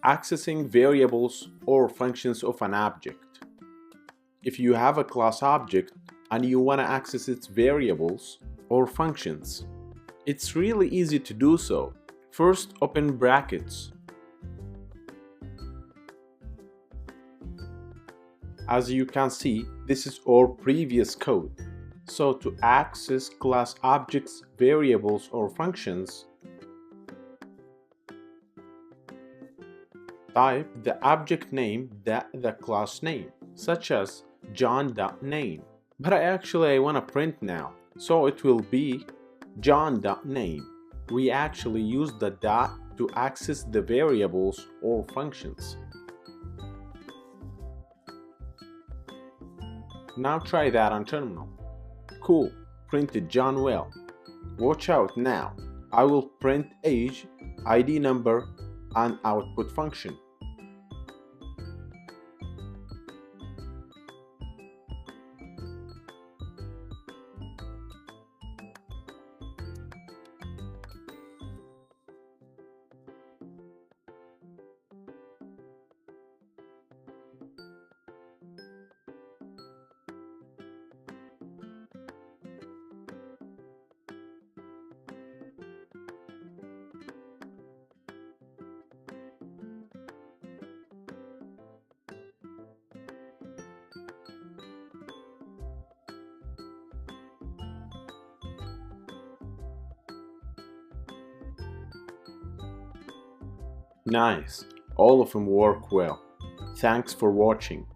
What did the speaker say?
Accessing variables or functions of an object. If you have a class object and you want to access its variables or functions, it's really easy to do so. First, open brackets. As you can see, this is our previous code. So to access class objects, variables, or functions, type the object name, the class name, such as John.name. But I want to print now, so it will be John.name. We actually use the dot to access the variables or functions. Now try that on terminal. Cool, printed John well. Watch out now. I will print age, ID number, and output function. Nice, all of them work well. Thanks for watching.